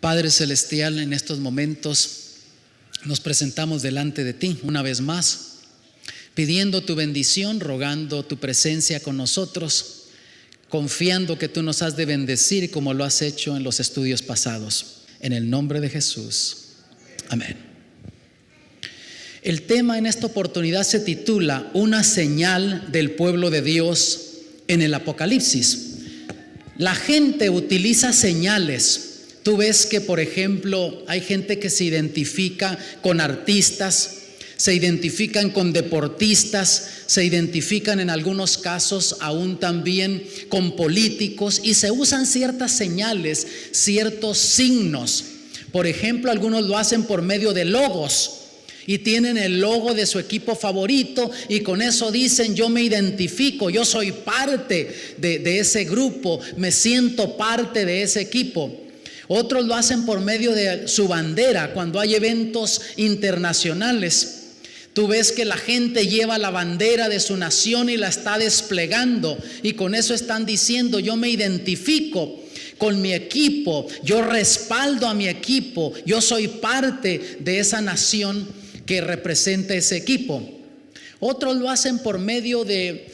Padre Celestial, en estos momentos nos presentamos delante de ti una vez más, pidiendo tu bendición, rogando tu presencia con nosotros, confiando que tú nos has de bendecir como lo has hecho en los estudios pasados. En el nombre de Jesús. Amén. El tema en esta oportunidad se titula Una señal del pueblo de Dios en el Apocalipsis. La gente utiliza señales. Tú ves que, por ejemplo, hay gente que se identifica con artistas, se identifican con deportistas, se identifican en algunos casos aún también con políticos, y se usan ciertas señales, ciertos signos. Por ejemplo, algunos lo hacen por medio de logos y tienen el logo de su equipo favorito, y con eso dicen: yo me identifico, yo soy parte de ese grupo, me siento parte de ese equipo. Otros lo hacen por medio de su bandera. Cuando hay eventos internacionales, tú ves que la gente lleva la bandera de su nación y la está desplegando, y con eso están diciendo: yo me identifico con mi equipo, yo respaldo a mi equipo, yo soy parte de esa nación que representa ese equipo. Otros lo hacen por medio de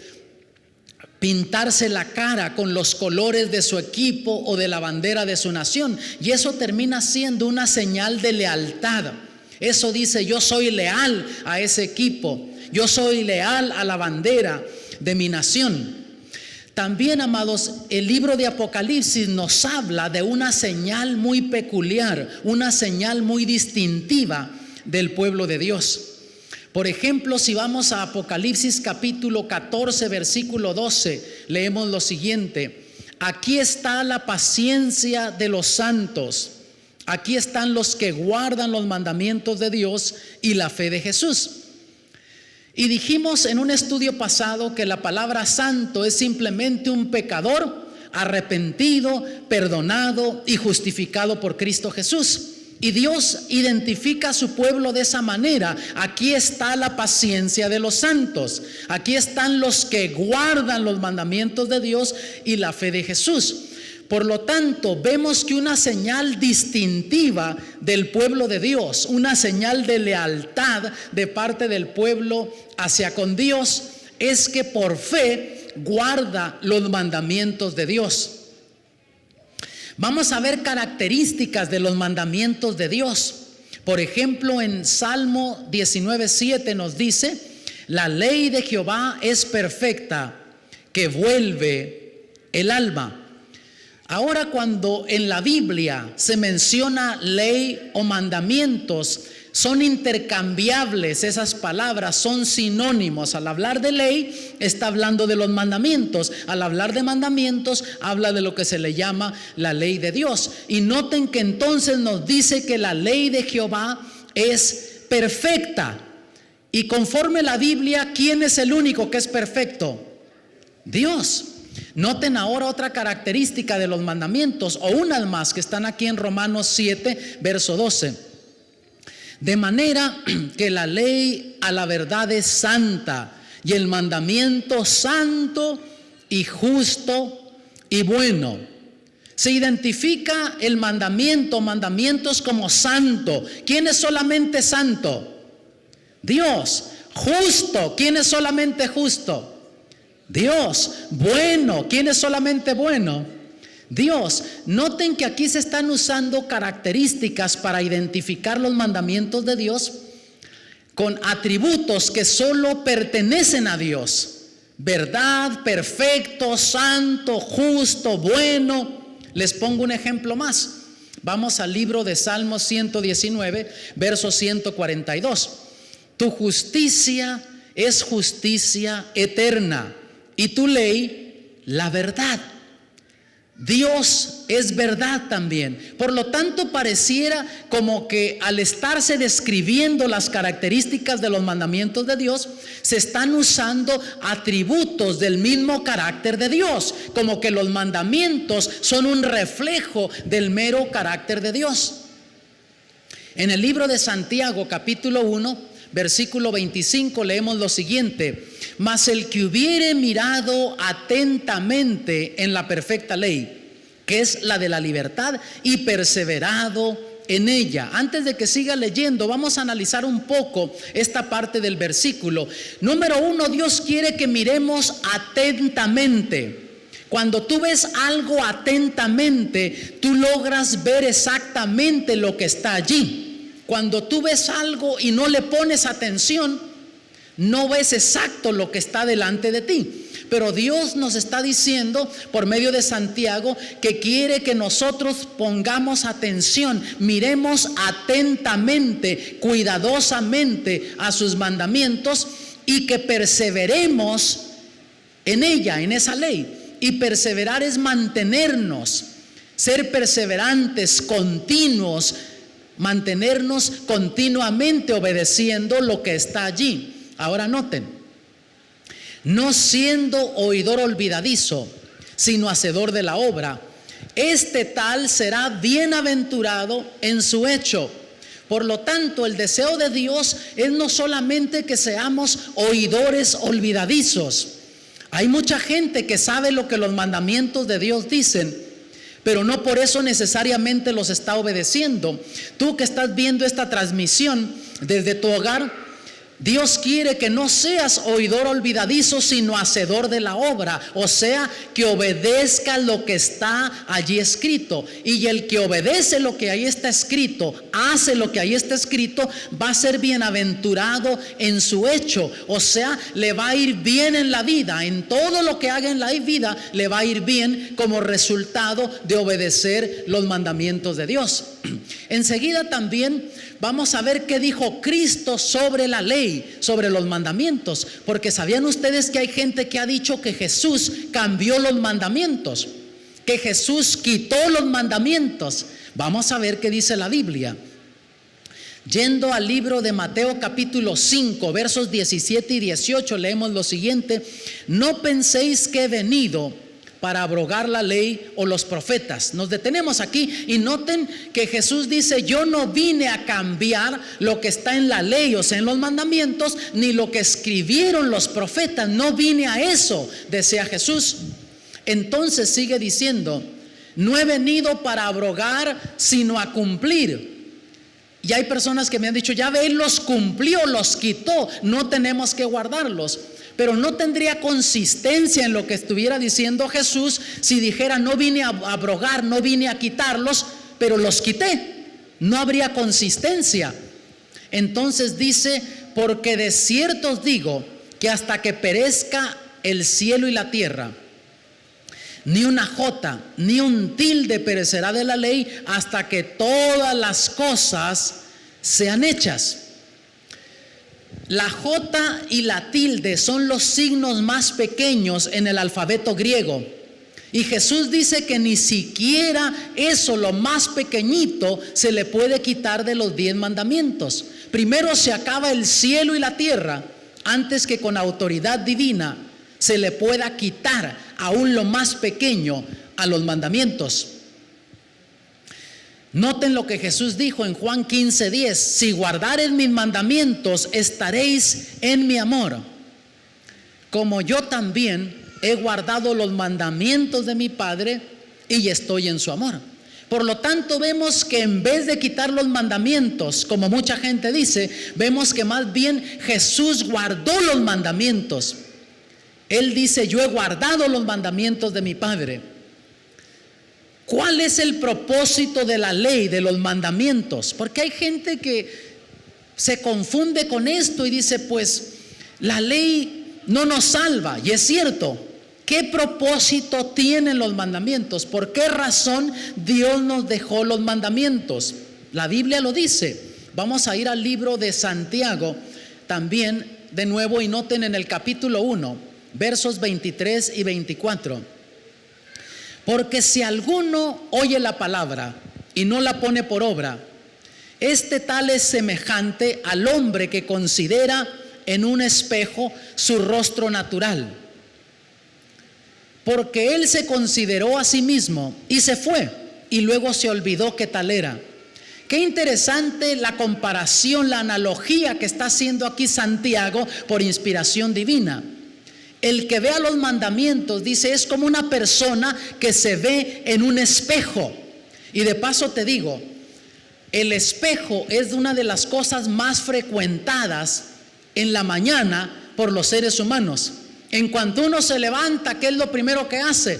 pintarse la cara con los colores de su equipo o de la bandera de su nación, y eso termina siendo una señal de lealtad. Eso dice: yo soy leal a ese equipo, yo soy leal a la bandera de mi nación. También, amados, el libro de Apocalipsis nos habla de una señal muy peculiar, una señal muy distintiva del pueblo de Dios. Por ejemplo, si vamos a Apocalipsis capítulo 14, versículo 12, leemos lo siguiente: aquí está la paciencia de los santos, aquí están los que guardan los mandamientos de Dios y la fe de Jesús. Y dijimos en un estudio pasado que la palabra santo es simplemente un pecador arrepentido, perdonado y justificado por Cristo Jesús. Y Dios identifica a su pueblo de esa manera: aquí está la paciencia de los santos, aquí están los que guardan los mandamientos de Dios y la fe de Jesús. Por lo tanto, vemos que una señal distintiva del pueblo de Dios, una señal de lealtad de parte del pueblo hacia con Dios, es que por fe guarda los mandamientos de Dios. Vamos a ver características de los mandamientos de Dios. Por ejemplo, en Salmo 19:7 nos dice: la ley de Jehová es perfecta, que vuelve el alma. Ahora, cuando en la Biblia se menciona ley o mandamientos, son intercambiables esas palabras, son sinónimos. Al hablar de ley, está hablando de los mandamientos. Al hablar de mandamientos, habla de lo que se le llama la ley de Dios. Y noten que entonces nos dice que la ley de Jehová es perfecta. Y conforme la Biblia, ¿quién es el único que es perfecto? Dios. Noten ahora otra característica de los mandamientos, o unas más que están aquí en Romanos 7, verso 12. De manera que la ley a la verdad es santa, y el mandamiento santo y justo y bueno. Se identifica el mandamientos como santo. ¿Quién es solamente santo? Dios. Justo. ¿Quién es solamente justo? Dios. Bueno. ¿Quién es solamente bueno? Dios. Noten que aquí se están usando características para identificar los mandamientos de Dios con atributos que solo pertenecen a Dios: verdad, perfecto, santo, justo, bueno. Les pongo un ejemplo más. Vamos al libro de Salmos 119, verso 142. Tu justicia es justicia eterna, y tu ley la verdad. Dios es verdad también. Por lo tanto, pareciera como que al estarse describiendo las características de los mandamientos de Dios, se están usando atributos del mismo carácter de Dios, como que los mandamientos son un reflejo del mero carácter de Dios. En el libro de Santiago, capítulo 1, versículo 25, leemos lo siguiente: mas el que hubiere mirado atentamente en la perfecta ley, que es la de la libertad, y perseverado en ella. Antes de que siga leyendo, vamos a analizar un poco esta parte del versículo. Número 1, Dios quiere que miremos atentamente. Cuando tú ves algo atentamente, tú logras ver exactamente lo que está allí. Cuando tú ves algo y no le pones atención, no ves exacto lo que está delante de ti. Pero Dios nos está diciendo por medio de Santiago que quiere que nosotros pongamos atención, miremos atentamente, cuidadosamente a sus mandamientos y que perseveremos en ella, en esa ley. Y perseverar es mantenernos, ser perseverantes, continuos, mantenernos continuamente obedeciendo lo que está allí. Ahora noten, no siendo oidor olvidadizo, sino hacedor de la obra, este tal será bienaventurado en su hecho. Por lo tanto, el deseo de Dios es no solamente que seamos oidores olvidadizos. Hay mucha gente que sabe lo que los mandamientos de Dios dicen, pero no por eso necesariamente los está obedeciendo. Tú que estás viendo esta transmisión desde tu hogar, Dios quiere que no seas oidor olvidadizo, sino hacedor de la obra. O sea, que obedezcas lo que está allí escrito. Y el que obedece lo que ahí está escrito, hace lo que ahí está escrito, va a ser bienaventurado en su hecho. O sea, le va a ir bien en la vida. En todo lo que haga en la vida, le va a ir bien como resultado de obedecer los mandamientos de Dios. Enseguida también vamos a ver qué dijo Cristo sobre la ley, sobre los mandamientos, porque ¿sabían ustedes que hay gente que ha dicho que Jesús cambió los mandamientos, que Jesús quitó los mandamientos? Vamos a ver qué dice la Biblia. Yendo al libro de Mateo capítulo 5, versos 17 y 18, leemos lo siguiente: no penséis que he venido para abrogar la ley o los profetas. Nos detenemos aquí y noten que Jesús dice: yo no vine a cambiar lo que está en la ley, o sea, en los mandamientos, ni lo que escribieron los profetas. No vine a eso, decía Jesús. Entonces sigue diciendo: no he venido para abrogar, sino a cumplir. Y hay personas que me han dicho: ya ve, Él los cumplió, los quitó, no tenemos que guardarlos. Pero no tendría consistencia en lo que estuviera diciendo Jesús si dijera: no vine a abrogar, no vine a quitarlos, pero los quité. No habría consistencia. Entonces dice: porque de cierto os digo que hasta que perezca el cielo y la tierra, ni una jota, ni un tilde perecerá de la ley hasta que todas las cosas sean hechas. La jota y la tilde son los signos más pequeños en el alfabeto griego. Y Jesús dice que ni siquiera eso, lo más pequeñito, se le puede quitar de los 10 mandamientos. Primero se acaba el cielo y la tierra antes que con autoridad divina se le pueda quitar aún lo más pequeño a los mandamientos. Noten lo que Jesús dijo en Juan 15:10: si guardareis mis mandamientos, estaréis en mi amor, como yo también he guardado los mandamientos de mi Padre y estoy en su amor. Por lo tanto, vemos que en vez de quitar los mandamientos, como mucha gente dice, vemos que más bien Jesús guardó los mandamientos. Él dice: yo he guardado los mandamientos de mi Padre. ¿Cuál es el propósito de la ley, de los mandamientos? Porque hay gente que se confunde con esto y dice: pues la ley no nos salva. Y es cierto. ¿Qué propósito tienen los mandamientos? ¿Por qué razón Dios nos dejó los mandamientos? La Biblia lo dice. Vamos a ir al libro de Santiago también de nuevo, y noten en el capítulo 1, versos 23 y 24. Porque si alguno oye la palabra y no la pone por obra, este tal es semejante al hombre que considera en un espejo su rostro natural. Porque él se consideró a sí mismo y se fue, y luego se olvidó que tal era. Qué interesante la comparación, la analogía que está haciendo aquí Santiago por inspiración divina. El que vea los mandamientos, dice, es como una persona que se ve en un espejo. Y de paso te digo, el espejo es una de las cosas más frecuentadas en la mañana por los seres humanos. En cuanto uno se levanta, ¿qué es lo primero que hace?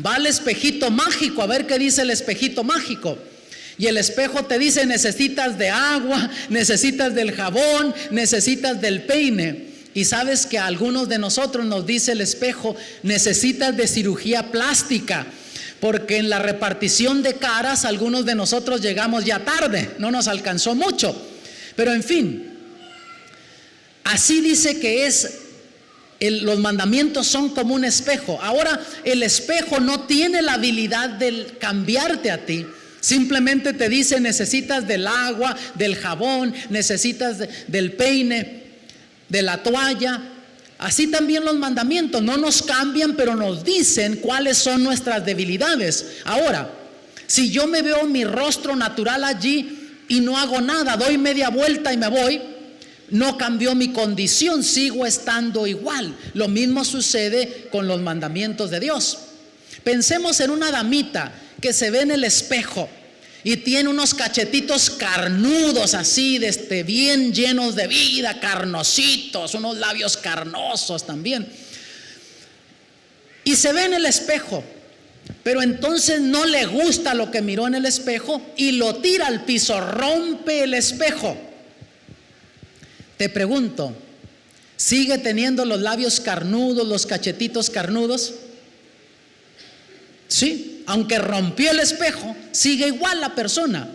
Va al espejito mágico a ver qué dice el espejito mágico. Y el espejo te dice, necesitas de agua, necesitas del jabón, necesitas del peine. Y sabes que a algunos de nosotros nos dice el espejo, necesitas de cirugía plástica, porque en la repartición de caras algunos de nosotros llegamos ya tarde, no nos alcanzó mucho. Pero en fin, así dice que los mandamientos son como un espejo. Ahora, el espejo no tiene la habilidad de cambiarte a ti. Simplemente te dice, necesitas del agua, del jabón, necesitas del peine, de la toalla. Así también los mandamientos no nos cambian, pero nos dicen cuáles son nuestras debilidades. Ahora, si yo me veo mi rostro natural allí y no hago nada, doy media vuelta y me voy, no cambió mi condición, sigo estando igual. Lo mismo sucede con los mandamientos de Dios. Pensemos en una damita que se ve en el espejo y tiene unos cachetitos carnudos así, bien llenos de vida, carnositos, unos labios carnosos también. Y se ve en el espejo, pero entonces no le gusta lo que miró en el espejo y lo tira al piso, rompe el espejo. Te pregunto, ¿sigue teniendo los labios carnudos, los cachetitos carnudos? Sí, aunque rompió el espejo, sigue igual la persona.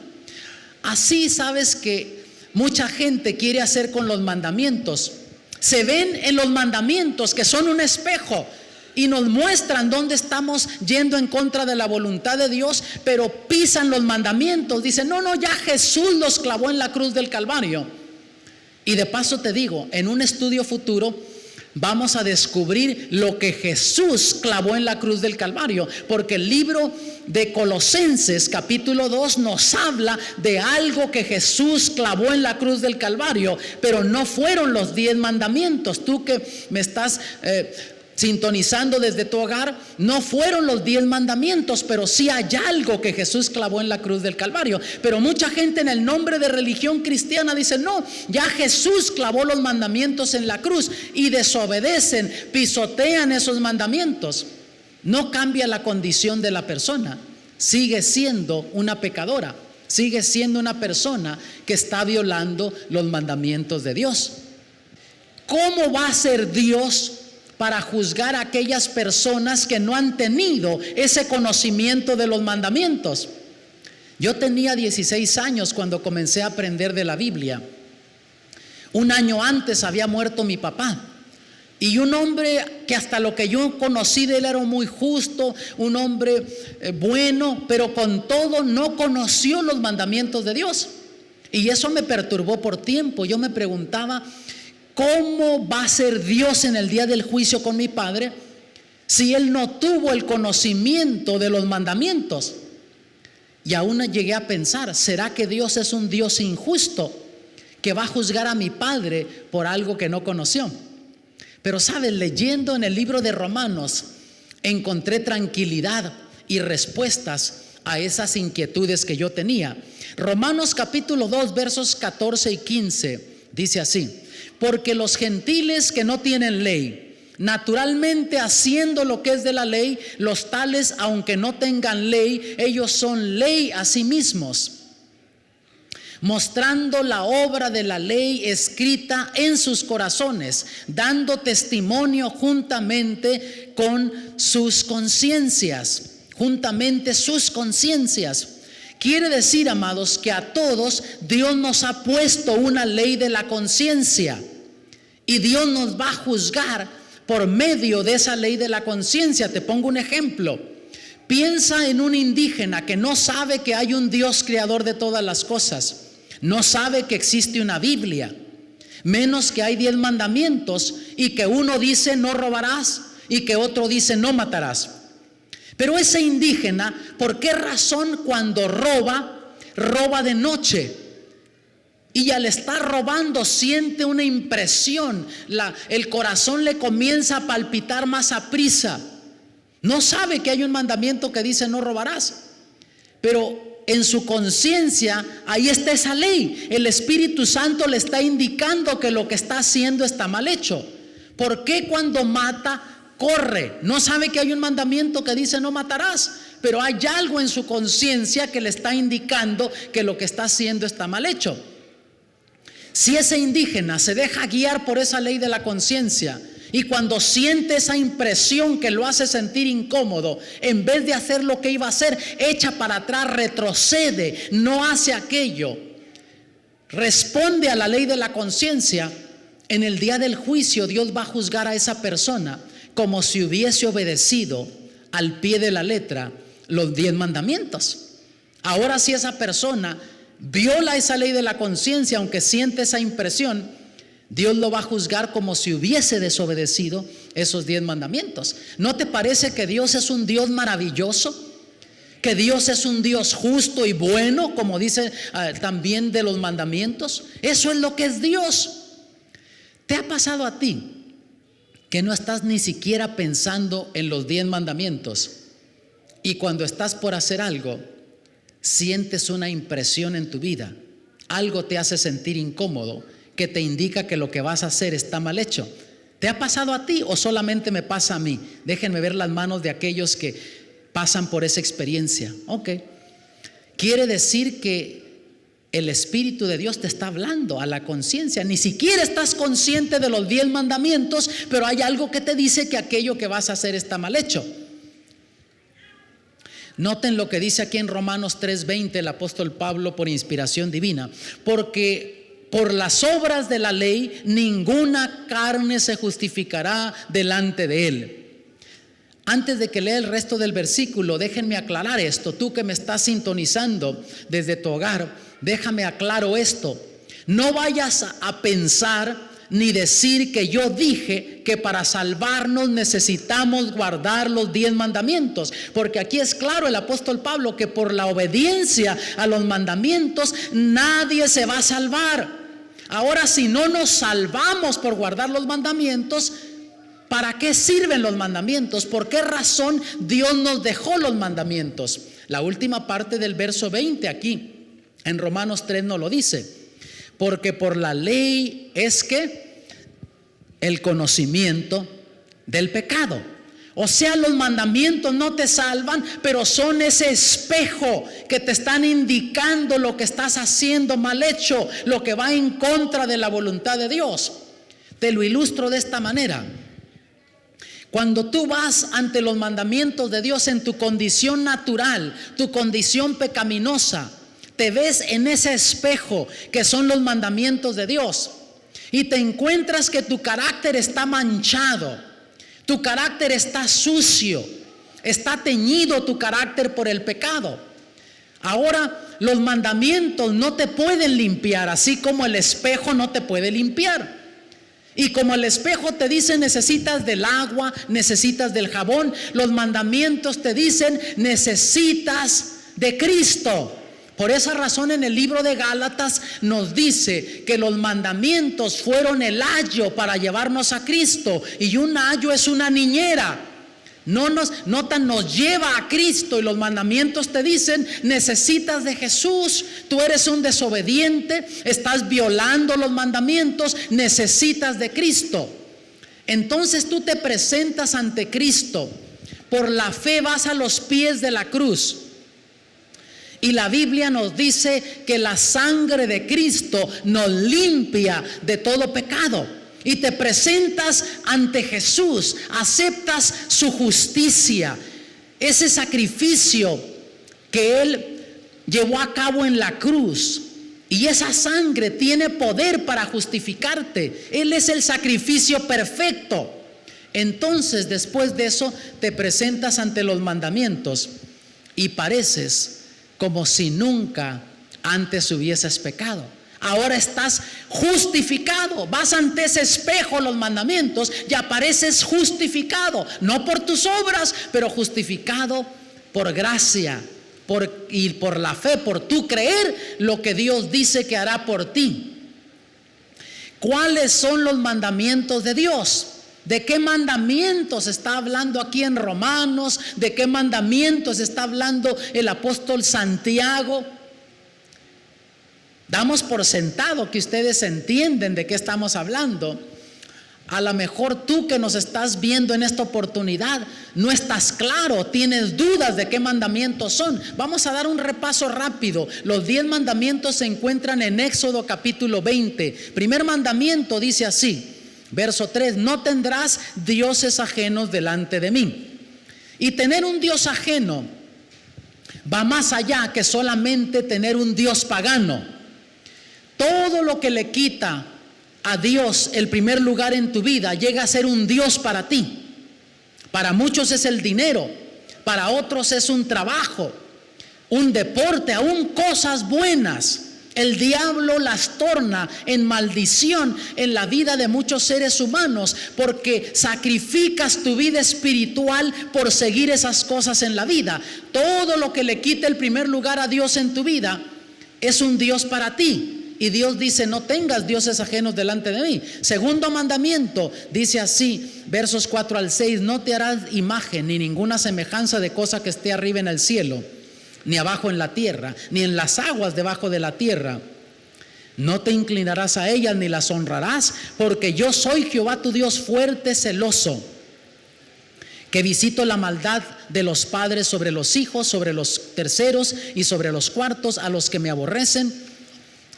Así sabes que mucha gente quiere hacer con los mandamientos. Se ven en los mandamientos que son un espejo y nos muestran dónde estamos yendo en contra de la voluntad de Dios, pero pisan los mandamientos. Dicen, no, ya Jesús los clavó en la cruz del Calvario. Y de paso te digo, en un estudio futuro vamos a descubrir lo que Jesús clavó en la cruz del Calvario, porque el libro de Colosenses capítulo 2 nos habla de algo que Jesús clavó en la cruz del Calvario, pero no fueron los 10 mandamientos. Tú que me estás sintonizando desde tu hogar, no fueron los 10 mandamientos, pero sí hay algo que Jesús clavó en la cruz del Calvario. Pero mucha gente en el nombre de religión cristiana dice, no, ya Jesús clavó los mandamientos en la cruz, y desobedecen, pisotean esos mandamientos. No cambia la condición de la persona, sigue siendo una pecadora, sigue siendo una persona que está violando los mandamientos de Dios. ¿Cómo va a ser Dios para juzgar a aquellas personas que no han tenido ese conocimiento de los mandamientos? Yo tenía 16 años cuando comencé a aprender de la Biblia. Un año antes había muerto mi papá, y un hombre que hasta lo que yo conocí de él era muy justo, un hombre bueno, pero con todo no conoció los mandamientos de Dios, y eso me perturbó por tiempo. Yo me preguntaba, ¿cómo va a ser Dios en el día del juicio con mi padre si él no tuvo el conocimiento de los mandamientos? Y aún llegué a pensar, ¿será que Dios es un Dios injusto que va a juzgar a mi padre por algo que no conoció? Pero sabes, leyendo en el libro de Romanos encontré tranquilidad y respuestas a esas inquietudes que yo tenía. Romanos capítulo 2 versos 14 y 15 dice así: porque los gentiles que no tienen ley, naturalmente haciendo lo que es de la ley, los tales, aunque no tengan ley, ellos son ley a sí mismos, mostrando la obra de la ley escrita en sus corazones, dando testimonio juntamente con sus conciencias. Juntamente sus conciencias. Quiere decir, amados, que a todos Dios nos ha puesto una ley de la conciencia, y Dios nos va a juzgar por medio de esa ley de la conciencia. Te pongo un ejemplo. Piensa en un indígena que no sabe que hay un Dios creador de todas las cosas, no sabe que existe una Biblia, menos que hay 10 mandamientos, y que uno dice no robarás y que otro dice no matarás. Pero ese indígena, ¿por qué razón cuando roba de noche? Y al estar robando siente una impresión, el corazón le comienza a palpitar más aprisa. No sabe que hay un mandamiento que dice no robarás, pero en su conciencia ahí está esa ley. El Espíritu Santo le está indicando que lo que está haciendo está mal hecho. ¿Por qué cuando mata corre? No sabe que hay un mandamiento que dice no matarás, pero hay algo en su conciencia que le está indicando que lo que está haciendo está mal hecho. Si ese indígena se deja guiar por esa ley de la conciencia y cuando siente esa impresión que lo hace sentir incómodo, en vez de hacer lo que iba a hacer, echa para atrás, retrocede, no hace aquello, responde a la ley de la conciencia, en el día del juicio Dios va a juzgar a esa persona como si hubiese obedecido al pie de la letra los 10 mandamientos. Ahora si esa persona viola esa ley de la conciencia, aunque siente esa impresión, Dios lo va a juzgar como si hubiese desobedecido esos 10 mandamientos. ¿No te parece que Dios es un Dios maravilloso? Que Dios es un Dios justo y bueno, como dice también de los mandamientos. Eso es lo que es Dios. ¿Te ha pasado a ti que no estás ni siquiera pensando en los 10 mandamientos y cuando estás por hacer algo, sientes una impresión en tu vida, algo te hace sentir incómodo, que te indica que lo que vas a hacer está mal hecho? ¿Te ha pasado a ti o solamente me pasa a mí? Déjenme ver las manos de aquellos que pasan por esa experiencia. Ok, quiere decir que el Espíritu de Dios te está hablando a la conciencia. Ni siquiera estás consciente de los 10 mandamientos, pero hay algo que te dice que aquello que vas a hacer está mal hecho. Noten lo que dice aquí en Romanos 3:20 el apóstol Pablo por inspiración divina. Porque por las obras de la ley ninguna carne se justificará delante de él. Antes de que lea el resto del versículo, déjenme aclarar esto. Tú que me estás sintonizando desde tu hogar, déjame aclaro esto. No vayas a pensar ni decir que yo dije que para salvarnos necesitamos guardar los 10 mandamientos, porque aquí es claro el apóstol Pablo que por la obediencia a los mandamientos nadie se va a salvar. Ahora, si no nos salvamos por guardar los mandamientos, ¿para qué sirven los mandamientos? ¿Por qué razón Dios nos dejó los mandamientos? La última parte del verso 20 aquí en Romanos 3 nos lo dice. Porque por la ley es que el conocimiento del pecado. O sea, los mandamientos no te salvan, pero son ese espejo que te están indicando lo que estás haciendo mal hecho, lo que va en contra de la voluntad de Dios. Te lo ilustro de esta manera. Cuando tú vas ante los mandamientos de Dios en tu condición natural, tu condición pecaminosa, te ves en ese espejo que son los mandamientos de Dios y te encuentras que tu carácter está manchado, tu carácter está sucio, está teñido tu carácter por el pecado. Ahora los mandamientos no te pueden limpiar, así como el espejo no te puede limpiar. Y como el espejo te dice necesitas del agua, necesitas del jabón, los mandamientos te dicen necesitas de Cristo. Por esa razón en el libro de Gálatas nos dice que los mandamientos fueron el ayo para llevarnos a Cristo, y un ayo es una niñera. Nos lleva a Cristo, y los mandamientos te dicen necesitas de Jesús. Tú eres un desobediente, estás violando los mandamientos, necesitas de Cristo. Entonces tú te presentas ante Cristo, por la fe vas a los pies de la cruz. Y la Biblia nos dice que la sangre de Cristo nos limpia de todo pecado. Y te presentas ante Jesús, aceptas su justicia, ese sacrificio que Él llevó a cabo en la cruz. Y esa sangre tiene poder para justificarte. Él es el sacrificio perfecto. Entonces, después de eso, te presentas ante los mandamientos y pareces como si nunca antes hubieses pecado. Ahora estás justificado. Vas ante ese espejo, los mandamientos, y apareces justificado, no por tus obras, pero justificado por gracia, y por la fe, por tu creer lo que Dios dice que hará por ti. ¿Cuáles son los mandamientos de Dios? ¿De qué mandamientos está hablando aquí en Romanos? ¿De qué mandamientos está hablando el apóstol Santiago? Damos por sentado que ustedes entienden de qué estamos hablando. A lo mejor tú que nos estás viendo en esta oportunidad no estás claro, tienes dudas de qué mandamientos son. Vamos a dar un repaso rápido. Los 10 mandamientos se encuentran en Éxodo capítulo 20. Primer mandamiento dice así, verso 3: no tendrás dioses ajenos delante de mí. Y tener un Dios ajeno va más allá que solamente tener un Dios pagano. Todo lo que le quita a Dios el primer lugar en tu vida llega a ser un Dios para ti. Para muchos es el dinero, para otros es un trabajo, un deporte, aún cosas buenas. El diablo las torna en maldición en la vida de muchos seres humanos porque sacrificas tu vida espiritual por seguir esas cosas en la vida. Todo lo que le quite el primer lugar a Dios en tu vida es un Dios para ti. Y Dios dice: no tengas dioses ajenos delante de mí. Segundo mandamiento dice así, versos 4 al 6: no te harás imagen ni ninguna semejanza de cosa que esté arriba en el cielo, ni abajo en la tierra, ni en las aguas debajo de la tierra. No te inclinarás a ellas ni las honrarás, porque yo soy Jehová tu Dios fuerte, celoso, que visito la maldad de los padres sobre los hijos, sobre los terceros y sobre los cuartos a los que me aborrecen,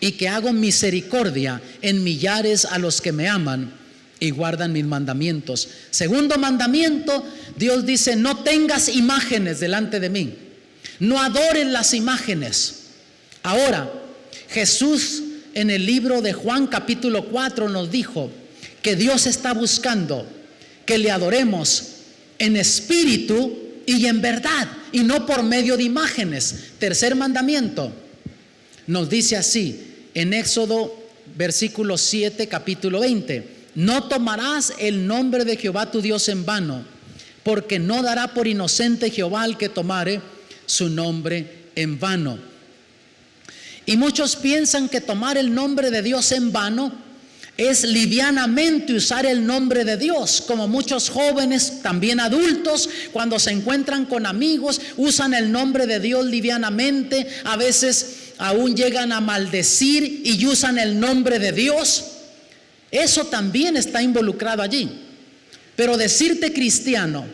y que hago misericordia en millares a los que me aman y guardan mis mandamientos. Segundo mandamiento, Dios dice: no tengas imágenes delante de mí, no adores las imágenes. Ahora, Jesús en el libro de Juan capítulo 4 nos dijo que Dios está buscando que le adoremos en espíritu y en verdad, y no por medio de imágenes. Tercer mandamiento nos dice así en Éxodo versículo 7 capítulo 20: no tomarás el nombre de Jehová tu Dios en vano, porque no dará por inocente Jehová al que tomare su nombre en vano. Y muchos piensan que tomar el nombre de Dios en vano es livianamente usar el nombre de Dios, como muchos jóvenes, también adultos, cuando se encuentran con amigos, usan el nombre de Dios livianamente. A veces aún llegan a maldecir y usan el nombre de Dios. Eso también está involucrado allí. Pero decirte cristiano,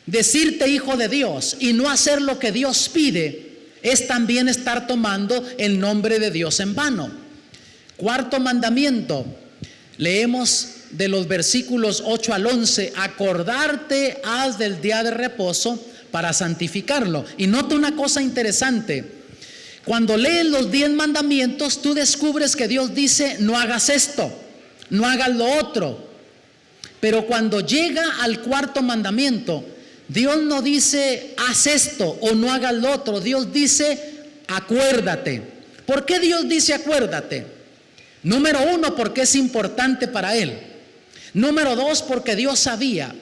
decirte hijo de Dios y no hacer lo que Dios pide, es también estar tomando el nombre de Dios en vano. Cuarto mandamiento, leemos de los versículos 8 al 11: acordarte has del día de reposo para santificarlo. Y nota una cosa interesante: cuando lees los 10 mandamientos, tú descubres que Dios dice: no hagas esto, no hagas lo otro. Pero cuando llega al cuarto mandamiento, Dios no dice haz esto o no hagas lo otro. Dios dice acuérdate. ¿Por qué Dios dice acuérdate? Número 1, porque es importante para Él. Número 2, porque Dios sabía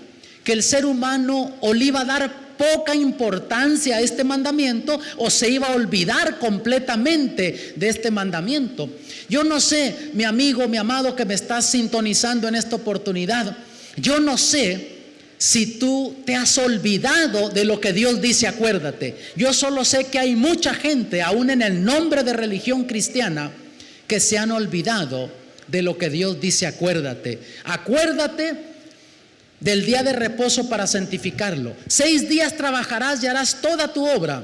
que el ser humano o le iba a dar poca importancia a este mandamiento o se iba a olvidar completamente de este mandamiento. Yo no sé, mi amigo, mi amado que me estás sintonizando en esta oportunidad, yo no sé si tú te has olvidado de lo que Dios dice acuérdate. Yo solo sé que hay mucha gente, aún en el nombre de religión cristiana, que se han olvidado de lo que Dios dice acuérdate. Acuérdate del día de reposo para santificarlo. 6 días trabajarás y harás toda tu obra,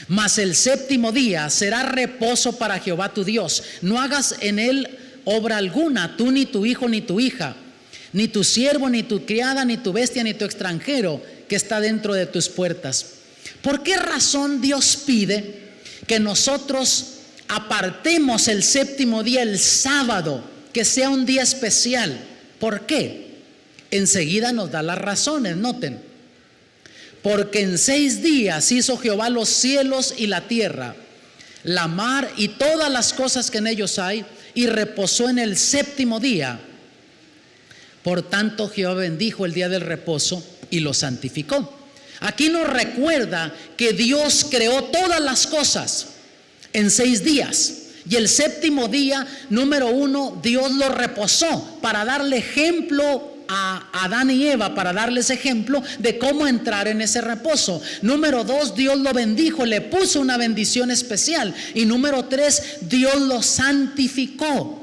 mas el séptimo día será reposo para Jehová tu Dios. No hagas en él obra alguna, tú ni tu hijo ni tu hija, ni tu siervo, ni tu criada, ni tu bestia, ni tu extranjero que está dentro de tus puertas. ¿Por qué razón Dios pide que nosotros apartemos el séptimo día, el sábado, que sea un día especial? ¿Por qué? Enseguida nos da las razones, noten. Porque en 6 días hizo Jehová los cielos y la tierra, la mar y todas las cosas que en ellos hay, y reposó en el séptimo día. Por tanto Jehová bendijo el día del reposo y lo santificó. Aquí nos recuerda que Dios creó todas las cosas en 6 días. Y el séptimo día, número 1, Dios lo reposó para darle ejemplo a Adán y Eva, para darles ejemplo de cómo entrar en ese reposo. Número 2, Dios lo bendijo, le puso una bendición especial. Y número 3, Dios lo santificó,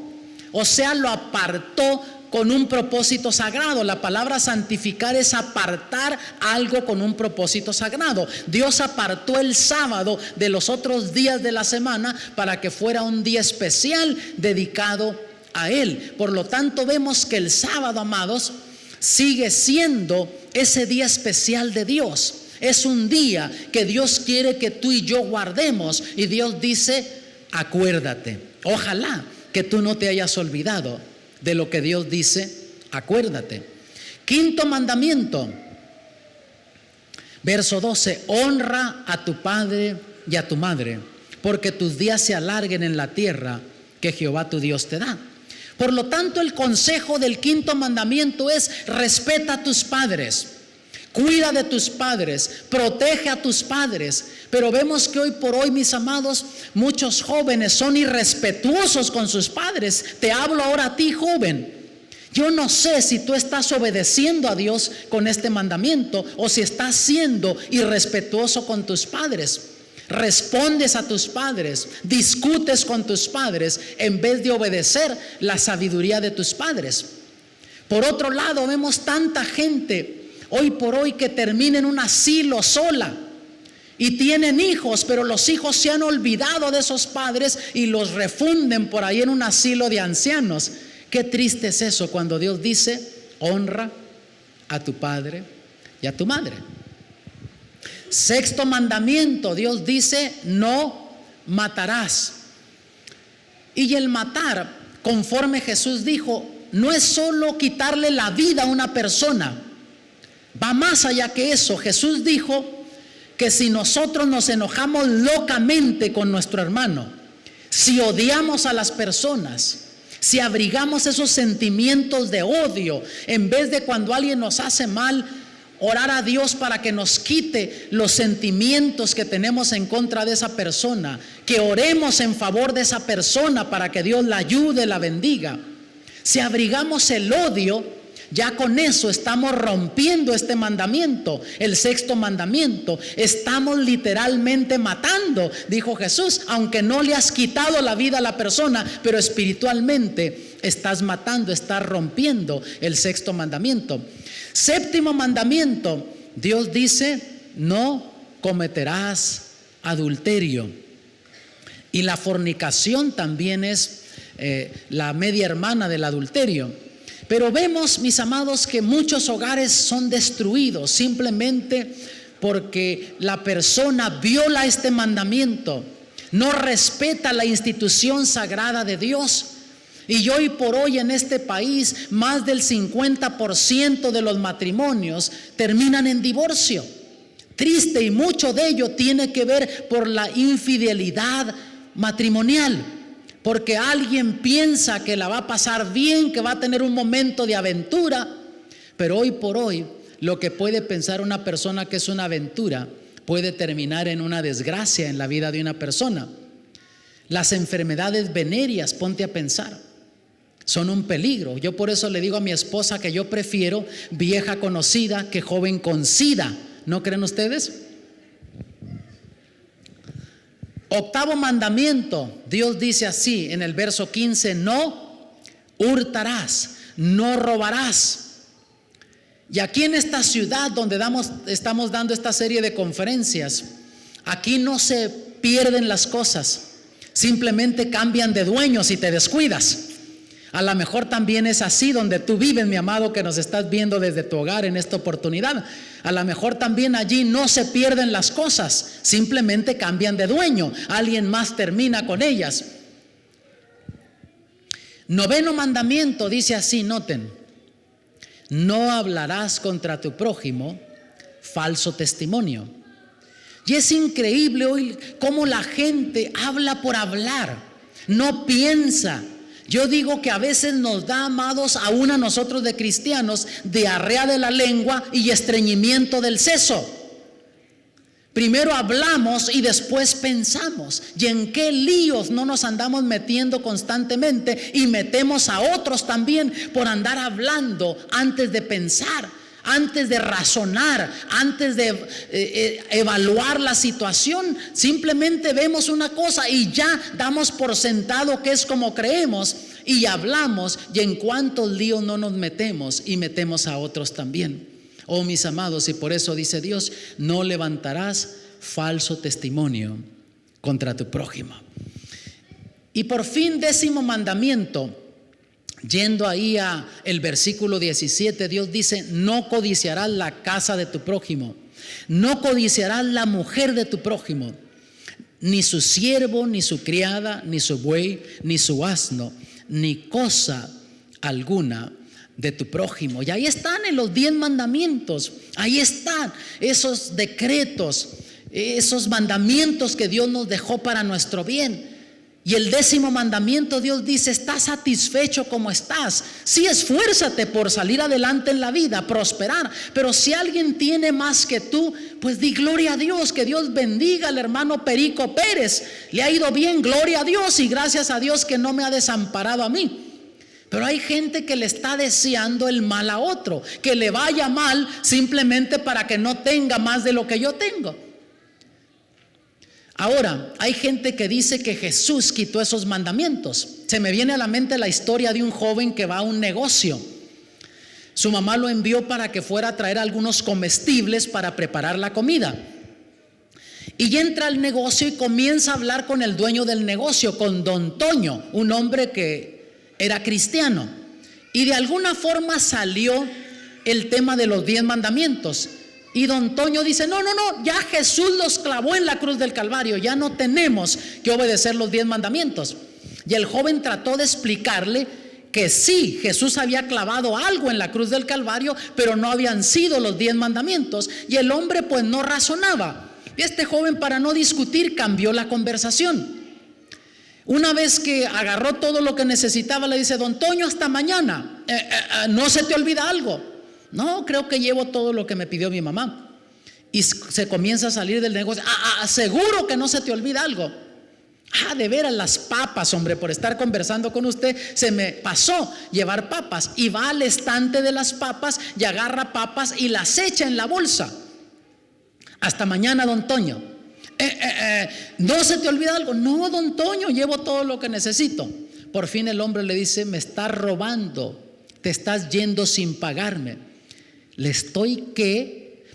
o sea, lo apartó con un propósito sagrado. La palabra santificar es apartar algo con un propósito sagrado. Dios apartó el sábado de los otros días de la semana para que fuera un día especial dedicado a Él. Por lo tanto, vemos que el sábado, amados, sigue siendo ese día especial de Dios. Es un día que Dios quiere que tú y yo guardemos. Y Dios dice, acuérdate. Ojalá que tú no te hayas olvidado de lo que Dios dice, acuérdate. Quinto mandamiento, verso 12: honra a tu padre y a tu madre, porque tus días se alarguen en la tierra que Jehová tu Dios te da. Por lo tanto, el consejo del quinto mandamiento es: respeta a tus padres, cuida de tus padres, protege a tus padres. Pero vemos que hoy por hoy, mis amados, muchos jóvenes son irrespetuosos con sus padres. Te hablo ahora a ti, joven. Yo no sé si tú estás obedeciendo a Dios con este mandamiento o si estás siendo irrespetuoso con tus padres. Respondes a tus padres, discutes con tus padres en vez de obedecer la sabiduría de tus padres. Por otro lado, vemos tanta gente hoy por hoy que termina en un asilo sola y tienen hijos, pero los hijos se han olvidado de esos padres y los refunden por ahí en un asilo de ancianos. Qué triste es eso cuando Dios dice: honra a tu padre y a tu madre. Sexto mandamiento, Dios dice: no matarás. Y el matar, conforme Jesús dijo, no es solo quitarle la vida a una persona, va más allá que eso. Jesús dijo que si nosotros nos enojamos locamente con nuestro hermano, si odiamos a las personas, si abrigamos esos sentimientos de odio, en vez de cuando alguien nos hace mal, orar a Dios para que nos quite los sentimientos que tenemos en contra de esa persona, que oremos en favor de esa persona para que Dios la ayude, la bendiga. Si abrigamos el odio, ya con eso estamos rompiendo este mandamiento, el sexto mandamiento. Estamos literalmente matando, dijo Jesús, aunque no le has quitado la vida a la persona, pero espiritualmente estás matando, estás rompiendo el sexto mandamiento. Séptimo mandamiento, Dios dice: no cometerás adulterio. Y la fornicación también es la media hermana del adulterio. Pero vemos, mis amados, que muchos hogares son destruidos simplemente porque la persona viola este mandamiento, no respeta la institución sagrada de Dios. Y hoy por hoy en este país, más del 50% de los matrimonios terminan en divorcio. Triste, y mucho de ello tiene que ver por la infidelidad matrimonial. Porque alguien piensa que la va a pasar bien, que va a tener un momento de aventura, pero hoy por hoy lo que puede pensar una persona que es una aventura puede terminar en una desgracia en la vida de una persona. Las enfermedades venéreas, ponte a pensar, son un peligro. Yo por eso le digo a mi esposa que yo prefiero vieja conocida que joven con SIDA. ¿No creen ustedes? Octavo mandamiento, Dios dice así en el verso 15: no hurtarás, no robarás. Y aquí en esta ciudad donde estamos dando esta serie de conferencias, aquí no se pierden las cosas, simplemente cambian de dueños y te descuidas. A lo mejor también es así donde tú vives, mi amado, que nos estás viendo desde tu hogar en esta oportunidad. A lo mejor también allí no se pierden las cosas, simplemente cambian de dueño. Alguien más termina con ellas. Noveno mandamiento dice así, noten: no hablarás contra tu prójimo falso testimonio. Y es increíble hoy cómo la gente habla por hablar, no piensa. Yo digo que a veces nos da, amados, aún a nosotros de cristianos, diarrea de la lengua y estreñimiento del seso. Primero hablamos y después pensamos. ¿Y en qué líos no nos andamos metiendo constantemente y metemos a otros también por andar hablando antes de pensar, antes de razonar, antes de evaluar la situación? Simplemente vemos una cosa y ya damos por sentado que es como creemos y hablamos, y en cuántos líos no nos metemos y metemos a otros también. Oh, mis amados, y por eso dice Dios: no levantarás falso testimonio contra tu prójimo. Y por fin, 10º mandamiento, yendo ahí a el versículo 17, Dios dice: no codiciarás la casa de tu prójimo, no codiciarás la mujer de tu prójimo, ni su siervo, ni su criada, ni su buey, ni su asno, ni cosa alguna de tu prójimo. Y ahí están en los 10 mandamientos, ahí están esos decretos, esos mandamientos que Dios nos dejó para nuestro bien. Y el 10º mandamiento, Dios dice: ¿estás satisfecho como estás? Sí, esfuérzate por salir adelante en la vida, prosperar, pero si alguien tiene más que tú, pues di gloria a Dios. Que Dios bendiga al hermano Perico Pérez, le ha ido bien, gloria a Dios, y gracias a Dios que no me ha desamparado a mí. Pero hay gente que le está deseando el mal a otro, que le vaya mal simplemente para que no tenga más de lo que yo tengo. Ahora, hay gente que dice que Jesús quitó esos mandamientos. Se me viene a la mente la historia de un joven que va a un negocio. Su mamá lo envió para que fuera a traer algunos comestibles para preparar la comida. Y entra al negocio y comienza a hablar con el dueño del negocio, con don Toño, un hombre que era cristiano. Y de alguna forma salió el tema de los 10 mandamientos. Y don Toño dice: no, ya Jesús los clavó en la cruz del Calvario, ya no tenemos que obedecer los 10 mandamientos. Y el joven trató de explicarle que sí, Jesús había clavado algo en la cruz del Calvario, pero no habían sido los 10 mandamientos. Y el hombre pues no razonaba. Y este joven, para no discutir, cambió la conversación. Una vez que agarró todo lo que necesitaba, le dice: don Toño, hasta mañana. ¿No se te olvida algo? No, creo que llevo todo lo que me pidió mi mamá. Y se comienza a salir del negocio. ¿Seguro que no se te olvida algo? De veras, las papas, hombre, por estar conversando con usted se me pasó llevar papas. Y va al estante de las papas y agarra papas y las echa en la bolsa. Hasta mañana, don Toño. ¿No se te olvida algo? No, don Toño, llevo todo lo que necesito. Por fin el hombre le dice: me estás robando, te estás yendo sin pagarme. Le estoy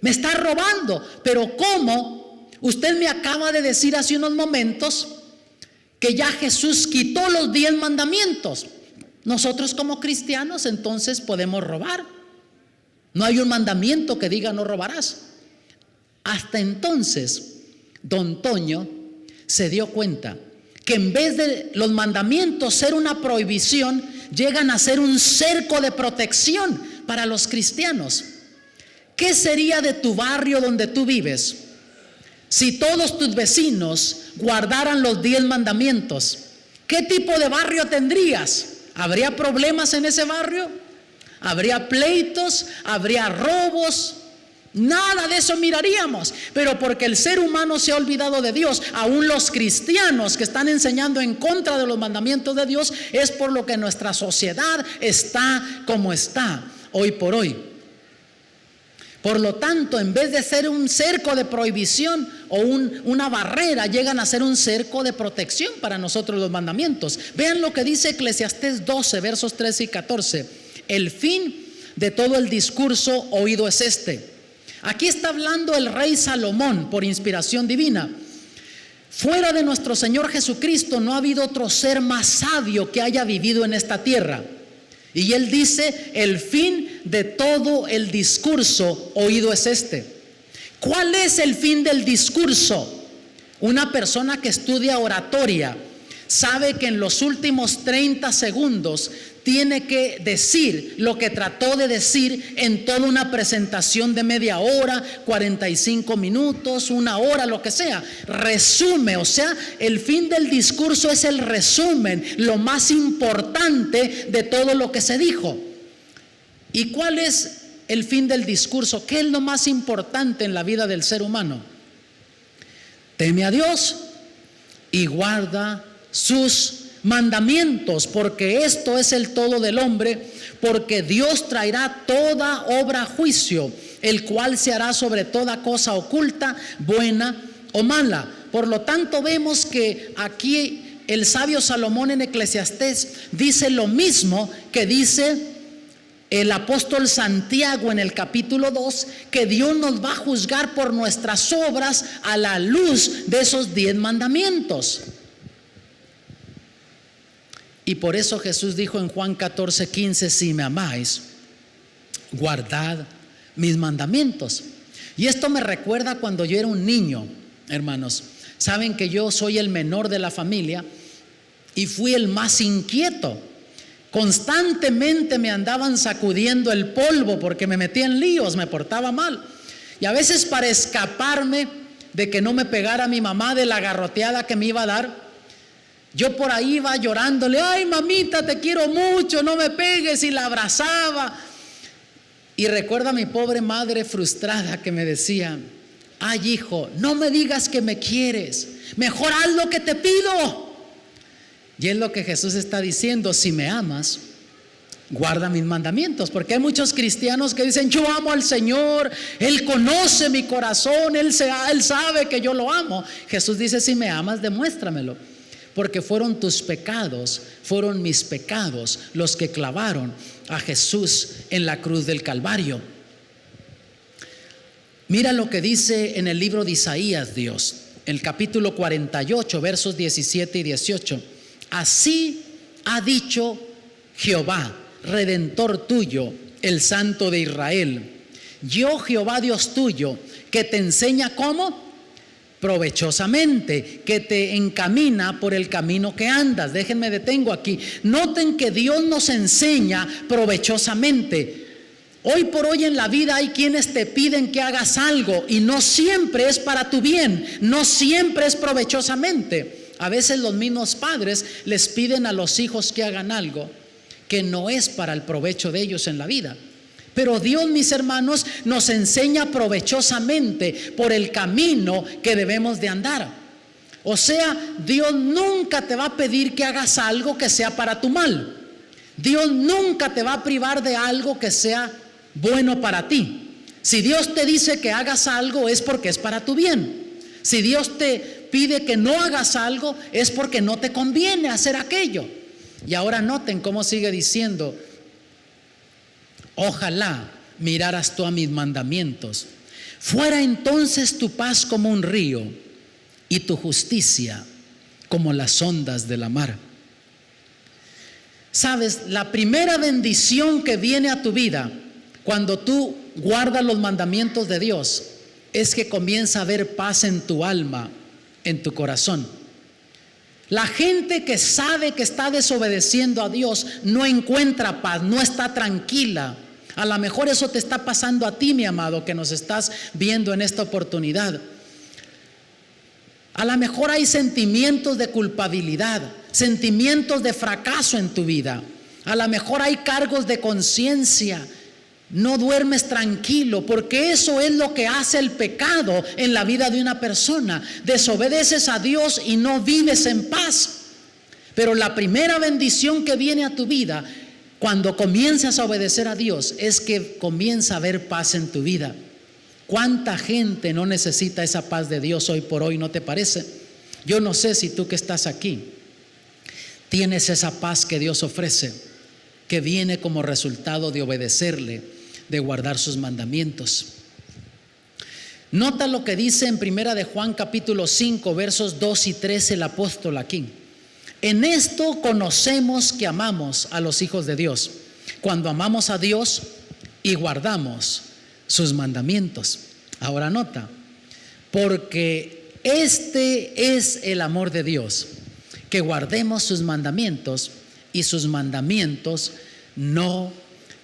me está robando. Pero ¿cómo? Usted me acaba de decir hace unos momentos que ya Jesús quitó los 10 mandamientos. Nosotros como cristianos entonces podemos robar. No hay un mandamiento que diga no robarás. Hasta entonces don Toño se dio cuenta que en vez de los mandamientos ser una prohibición, llegan a ser un cerco de protección para los cristianos. ¿Qué sería de tu barrio donde tú vives si todos tus vecinos guardaran los 10 mandamientos? ¿Qué tipo de barrio tendrías? ¿Habría problemas en ese barrio? ¿Habría pleitos? ¿Habría robos? Nada de eso miraríamos. Pero porque el ser humano se ha olvidado de Dios, aún los cristianos que están enseñando en contra de los mandamientos de Dios, es por lo que nuestra sociedad está como está hoy por hoy. Por lo tanto, en vez de ser un cerco de prohibición o una barrera, llegan a ser un cerco de protección para nosotros los mandamientos. Vean lo que dice Eclesiastés 12, versos 13 y 14. El fin de todo el discurso oído es este. Aquí está hablando el rey Salomón por inspiración divina. Fuera de nuestro Señor Jesucristo no ha habido otro ser más sabio que haya vivido en esta tierra. Y él dice: el fin de todo el discurso oído es este. ¿Cuál es el fin del discurso? Una persona que estudia oratoria sabe que en los últimos 30 segundos tiene que decir lo que trató de decir en toda una presentación de media hora, 45 minutos, 1 hora, lo que sea. Resume, o sea, el fin del discurso es el resumen, lo más importante de todo lo que se dijo. ¿Y cuál es el fin del discurso? ¿Qué es lo más importante en la vida del ser humano? teme a Dios y guarda sus mandamientos, porque esto es el todo del hombre, porque Dios traerá toda obra a juicio, el cual se hará sobre toda cosa oculta, buena o mala. Por lo tanto, vemos que aquí el sabio Salomón en Eclesiastés dice lo mismo que dice el apóstol Santiago en el capítulo 2, que Dios nos va a juzgar por nuestras obras a la luz de esos 10 mandamientos. Y por eso Jesús dijo en Juan 14:15: si me amáis, guardad mis mandamientos. Y esto me recuerda cuando yo era un niño, hermanos. Saben que yo soy el menor de la familia y fui el más inquieto. Constantemente me andaban sacudiendo el polvo porque me metía en líos, me portaba mal. Y a veces, para escaparme de que no me pegara mi mamá de la garroteada que me iba a dar, yo por ahí iba llorándole: ay, mamita, te quiero mucho, no me pegues, y la abrazaba. Y recuerdo a mi pobre madre frustrada que me decía: ay, hijo, no me digas que me quieres, mejor haz lo que te pido. Y es lo que Jesús está diciendo: si me amas, guarda mis mandamientos. Porque hay muchos cristianos que dicen: yo amo al Señor, Él conoce mi corazón, Él sabe que yo lo amo. Jesús dice: si me amas, demuéstramelo, porque fueron tus pecados, fueron mis pecados los que clavaron a Jesús en la cruz del Calvario. Mira lo que dice en el libro de Isaías Dios, el capítulo 48, versos 17 y 18. Así ha dicho Jehová, Redentor tuyo, el Santo de Israel: yo, Jehová Dios tuyo, que te enseña cómo provechosamente, que te encamina por el camino que andas. Déjenme detengo aquí. Noten que Dios nos enseña provechosamente. Hoy por hoy en la vida hay quienes te piden que hagas algo y no siempre es para tu bien, no siempre es provechosamente. A veces los mismos padres les piden a los hijos que hagan algo que no es para el provecho de ellos en la vida. Pero Dios, mis hermanos, nos enseña provechosamente por el camino que debemos de andar. O sea, Dios nunca te va a pedir que hagas algo que sea para tu mal. Dios nunca te va a privar de algo que sea bueno para ti. Si Dios te dice que hagas algo, es porque es para tu bien. Si Dios te pide que no hagas algo, es porque no te conviene hacer aquello. Y ahora noten cómo sigue diciendo: ojalá miraras tú a mis mandamientos, fuera entonces tu paz como un río y tu justicia como las ondas de la mar. Sabes, la primera bendición que viene a tu vida cuando tú guardas los mandamientos de Dios es que comienza a haber paz en tu alma, en tu corazón. La gente que sabe que está desobedeciendo a Dios no encuentra paz, no está tranquila. A lo mejor eso te está pasando a ti, mi amado, que nos estás viendo en esta oportunidad. A lo mejor hay sentimientos de culpabilidad, sentimientos de fracaso en tu vida. A lo mejor hay cargos de conciencia. No duermes tranquilo, porque eso es lo que hace el pecado en la vida de una persona. Desobedeces a Dios y no vives en paz. Pero la primera bendición que viene a tu vida cuando comienzas a obedecer a Dios es que comienza a haber paz en tu vida. ¿Cuánta gente no necesita esa paz de Dios hoy por hoy, no te parece? Yo no sé si tú que estás aquí tienes esa paz que Dios ofrece, que viene como resultado de obedecerle, de guardar sus mandamientos. Nota lo que dice en Primera de Juan capítulo 5 versos 2 y 3 el apóstol aquí: en esto conocemos que amamos a los hijos de Dios, cuando amamos a Dios y guardamos sus mandamientos. Ahora nota, porque este es el amor de Dios, que guardemos sus mandamientos, y sus mandamientos no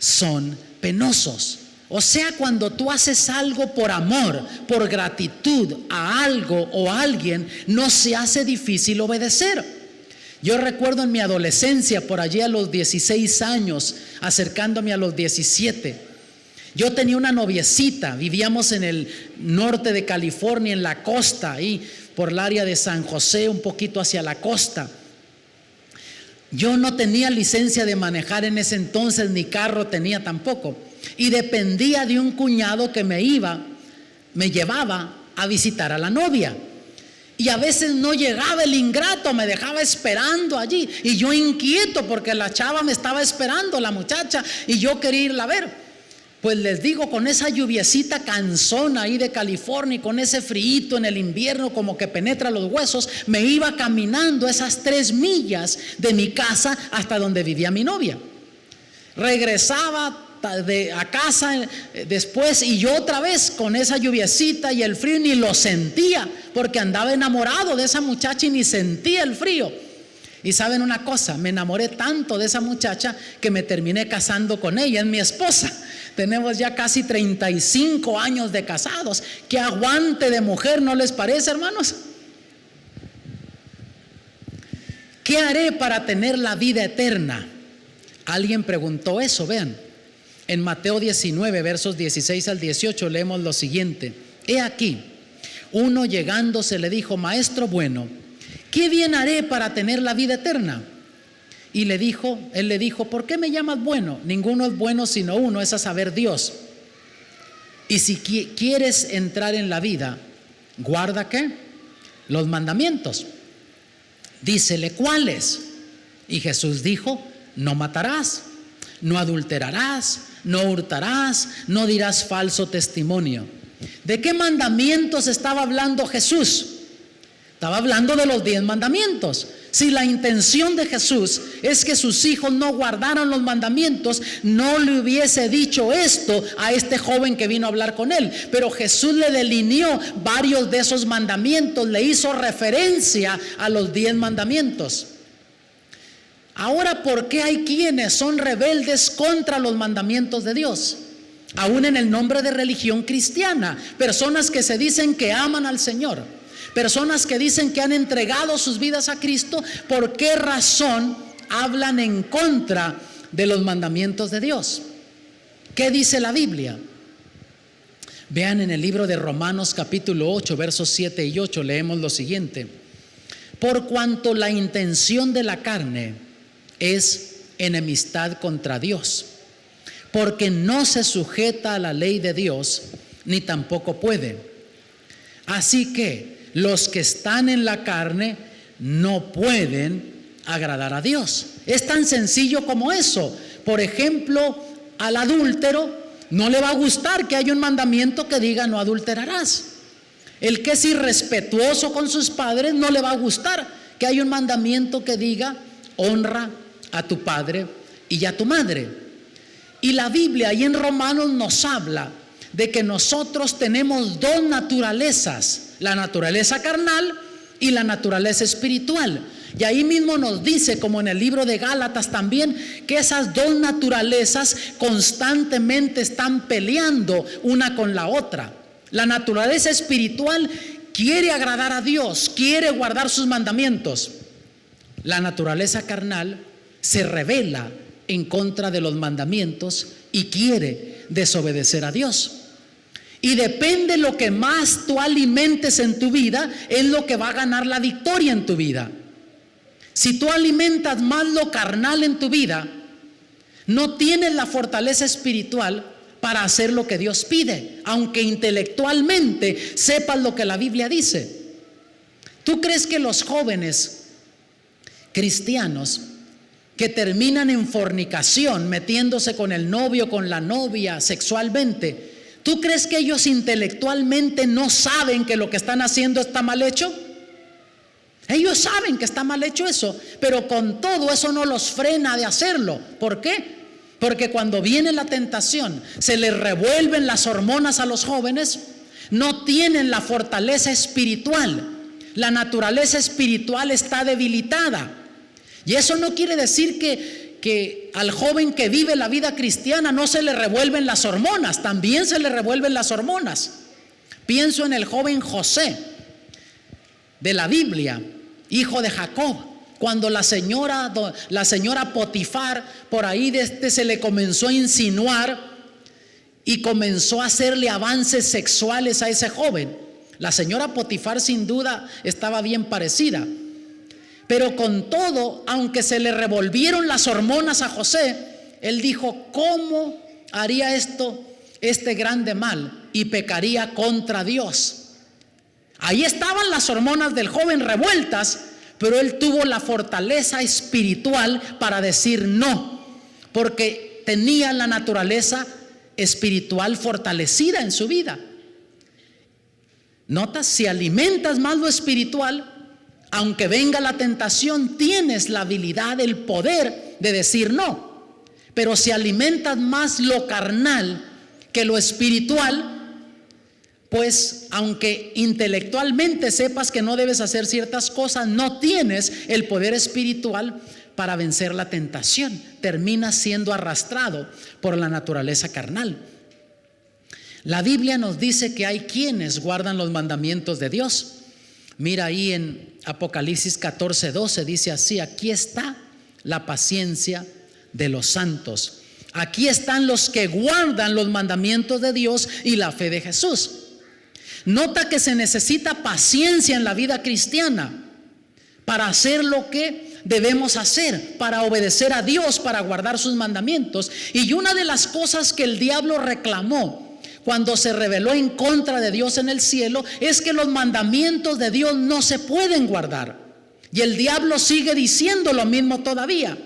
son penosos. O sea, cuando tú haces algo por amor, por gratitud a algo o a alguien, no se hace difícil obedecer. Yo recuerdo en mi adolescencia, por allí a los 16 años, acercándome a los 17, yo tenía una noviecita, vivíamos en el norte de California, en la costa, y por el área de San José, un poquito hacia la costa. Yo no tenía licencia de manejar en ese entonces, ni carro tenía tampoco, y dependía de un cuñado que me llevaba a visitar a la novia. Y a veces no llegaba el ingrato, me dejaba esperando allí, y yo inquieto porque la chava me estaba esperando, la muchacha, y yo quería irla a ver. Pues les digo, con esa lluviecita cansona ahí de California y con ese frío en el invierno como que penetra los huesos, me iba caminando esas 3 millas de mi casa hasta donde vivía mi novia. Regresaba a casa después, y yo otra vez con esa lluviecita y el frío ni lo sentía, porque andaba enamorado de esa muchacha y ni sentía el frío. Y saben una cosa, me enamoré tanto de esa muchacha que me terminé casando con ella, es mi esposa. Tenemos ya casi 35 años de casados. Qué aguante de mujer, ¿no les parece, hermanos? ¿Qué haré para tener la vida eterna? Alguien preguntó eso, vean. En Mateo 19, versos 16 al 18 leemos lo siguiente: he aquí, uno llegándose le dijo: maestro bueno, ¿qué bien haré para tener la vida eterna? Y él le dijo: ¿por qué me llamas bueno? Ninguno es bueno sino uno, es a saber, Dios. Y si quieres entrar en la vida, guarda ¿qué? Los mandamientos. Dícele: ¿cuáles? Y Jesús dijo: no matarás, no adulterarás, no hurtarás, no dirás falso testimonio. ¿De qué mandamientos estaba hablando Jesús? Estaba hablando de los 10 mandamientos. Si la intención de Jesús es que sus hijos no guardaran los mandamientos, no le hubiese dicho esto a este joven que vino a hablar con él. Pero Jesús le delineó varios de esos mandamientos, le hizo referencia a los 10 mandamientos. Ahora, ¿por qué hay quienes son rebeldes contra los mandamientos de Dios? Aún en el nombre de religión cristiana, personas que se dicen que aman al Señor, personas que dicen que han entregado sus vidas a Cristo. ¿Por qué razón hablan en contra de los mandamientos de Dios? ¿Qué dice la Biblia? Vean en el libro de Romanos capítulo 8, versos 7 y 8, leemos lo siguiente: por cuanto la intención de la carne es enemistad contra Dios, porque no se sujeta a la ley de Dios, ni tampoco puede. Así que los que están en la carne no pueden agradar a Dios. Es tan sencillo como eso. Por ejemplo, al adúltero no le va a gustar que haya un mandamiento que diga no adulterarás. El que es irrespetuoso con sus padres no le va a gustar que haya un mandamiento que diga honra a tu padre y a tu madre. Y la Biblia ahí en Romanos nos habla de que nosotros tenemos 2 naturalezas: la naturaleza carnal y la naturaleza espiritual. Y ahí mismo nos dice, como en el libro de Gálatas también, que esas 2 naturalezas constantemente están peleando una con la otra. La naturaleza espiritual quiere agradar a Dios, quiere guardar sus mandamientos. La naturaleza carnal se rebela en contra de los mandamientos y quiere desobedecer a Dios. Y depende lo que más tú alimentes en tu vida, es lo que va a ganar la victoria en tu vida. Si tú alimentas más lo carnal en tu vida, no tienes la fortaleza espiritual para hacer lo que Dios pide, aunque intelectualmente sepas lo que la Biblia dice. ¿Tú crees que los jóvenes cristianos que terminan en fornicación, metiéndose con el novio, con la novia sexualmente, ¿tú crees que ellos intelectualmente no saben que lo que están haciendo está mal hecho? Ellos saben que está mal hecho eso, pero con todo eso no los frena de hacerlo. ¿Por qué? Porque cuando viene la tentación, se les revuelven las hormonas a los jóvenes, no tienen la fortaleza espiritual, la naturaleza espiritual está debilitada. Y eso no quiere decir que al joven que vive la vida cristiana no se le revuelven las hormonas, también se le revuelven las hormonas. Pienso en el joven José de la Biblia, hijo de Jacob, cuando la señora Potifar por ahí se le comenzó a insinuar y comenzó a hacerle avances sexuales a ese joven. La señora Potifar sin duda estaba bien parecida. Pero con todo, aunque se le revolvieron las hormonas a José, él dijo: ¿cómo haría esto este grande mal? Y pecaría contra Dios. Ahí estaban las hormonas del joven revueltas, pero él tuvo la fortaleza espiritual para decir no, porque tenía la naturaleza espiritual fortalecida en su vida. Notas, si alimentas más lo espiritual, aunque venga la tentación, tienes la habilidad, el poder de decir no. Pero si alimentas más lo carnal que lo espiritual, pues aunque intelectualmente sepas que no debes hacer ciertas cosas, no tienes el poder espiritual para vencer la tentación. Terminas siendo arrastrado por la naturaleza carnal. La Biblia nos dice que hay quienes guardan los mandamientos de Dios. Mira ahí en Apocalipsis 14:12, dice así: aquí está la paciencia de los santos. Aquí están los que guardan los mandamientos de Dios y la fe de Jesús. Nota que se necesita paciencia en la vida cristiana para hacer lo que debemos hacer, para obedecer a Dios, para guardar sus mandamientos. Y una de las cosas que el diablo reclamó cuando se rebeló en contra de Dios en el cielo es que los mandamientos de Dios no se pueden guardar. Y el diablo sigue diciendo lo mismo todavía.